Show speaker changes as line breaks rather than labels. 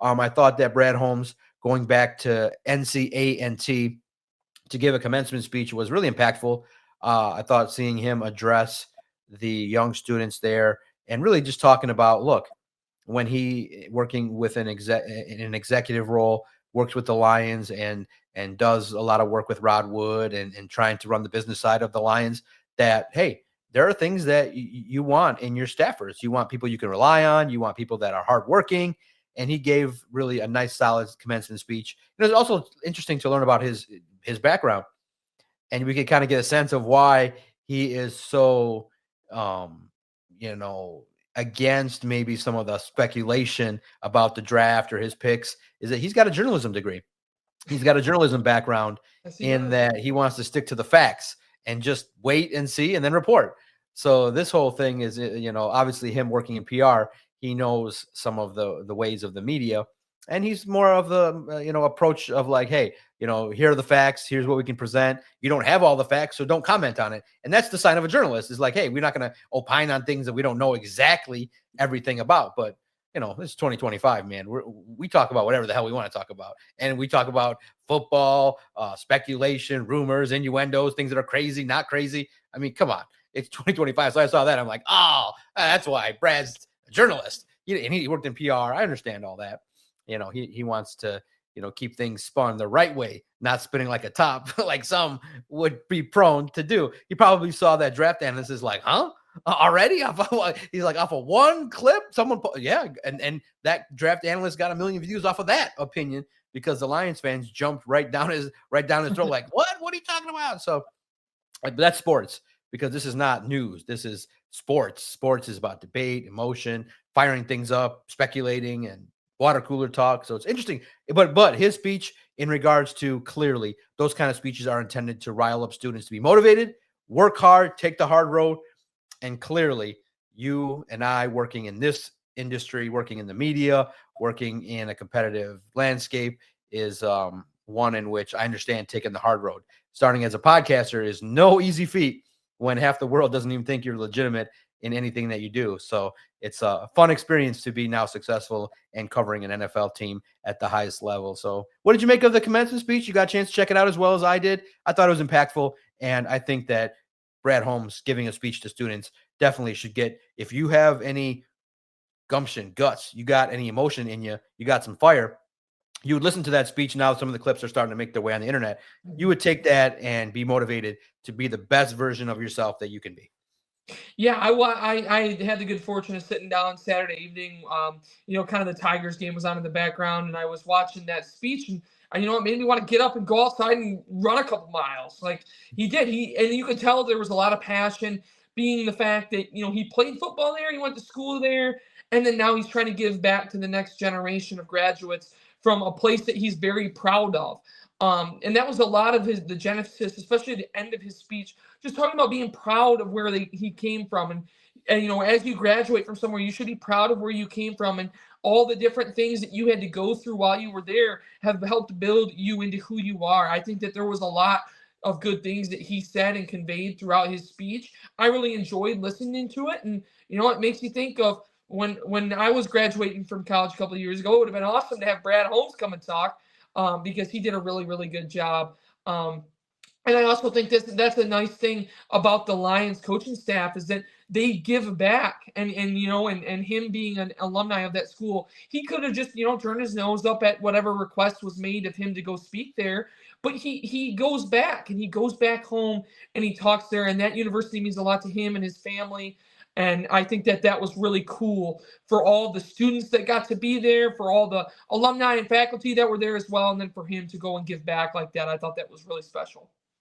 I thought that Brad Holmes going back to NCA&T to give a commencement speech was really impactful. I thought seeing him address the young students there and really just talking about, look, when he working with in an executive role, works with the Lions and does a lot of work with Rod Wood and trying to run the business side of the Lions, that hey, there are things that you want in your staffers. You want people you can rely on. You want people that are hardworking. And he gave really a nice, solid commencement speech. It was also interesting to learn about his background, and we could kind of get a sense of why he is so, um, you know, against maybe some of the speculation about the draft or his picks. Is that he's got a journalism degree. He's got a journalism background
Yes, he
in
does.
that he wants to stick to the facts and just wait and see and then report. So this whole thing is, obviously him working in PR, he knows some of the ways of the media, and he's more of the approach of like, hey, here are the facts. Here's what we can present. You don't have all the facts, so don't comment on it. And that's the sign of a journalist. Is like, hey, we're not going to opine on things that we don't know exactly everything about, but it's 2025, man. We talk about whatever the hell we want to talk about. And we talk about football, speculation, rumors, innuendos, things that are crazy, not crazy. I mean, come on. It's 2025. So I saw that. I'm like, oh, that's why Brad's a journalist. And he worked in PR. I understand all that. He wants to, keep things spun the right way, not spinning like a top, like some would be prone to do. You probably saw that draft analyst is like, huh? Already he's like off of one clip yeah, and that draft analyst got 1 million views off of that opinion because the Lions fans jumped right down his throat like, what are you talking about? So but that's sports, because this is not news. This is sports is about debate, emotion, firing things up, speculating, and water cooler talk. So it's interesting, but his speech in regards to, clearly those kind of speeches are intended to rile up students to be motivated, work hard, take the hard road. And clearly, you and I, working in this industry, working in the media, working in a competitive landscape, is one in which I understand taking the hard road. Starting as a podcaster is no easy feat when half the world doesn't even think you're legitimate in anything that you do. So it's a fun experience to be now successful and covering an NFL team at the highest level. So what did you make of the commencement speech? You got a chance to check it out as well as I did. I thought it was impactful, and I think that Brad Holmes giving a speech to students definitely should get, if you have any gumption, guts, you got any emotion in you, you got some fire, you would listen to that speech. Now some of the clips are starting to make their way on the internet. You would take that and be motivated to be the best version of yourself that you can be.
Yeah, I had the good fortune of sitting down Saturday evening. Kind of the Tigers game was on in the background, and I was watching that speech, and it made me want to get up and go outside and run a couple miles. Like he did, and you could tell there was a lot of passion, being the fact that he played football there, he went to school there, and then now he's trying to give back to the next generation of graduates from a place that he's very proud of. And that was a lot of the genesis, especially at the end of his speech, just talking about being proud of where he came from. And as you graduate from somewhere, you should be proud of where you came from, and all the different things that you had to go through while you were there have helped build you into who you are. I think that there was a lot of good things that he said and conveyed throughout his speech. I really enjoyed listening to it, and it makes me think of when I was graduating from college a couple of years ago. It would have been awesome to have Brad Holmes come and talk, because he did a really, really good job. And I also think that's a nice thing about the Lions coaching staff, is that they give back, and him being an alumni of that school, he could have just turned his nose up at whatever request was made of him to go speak there, but he goes back, and he goes back home, and he talks there, and that university means a lot to him and his family. And I think that was really cool for all the students that got to be there, for all the alumni and faculty that were there as well, and then for him to go and give back like that. I thought that was really special.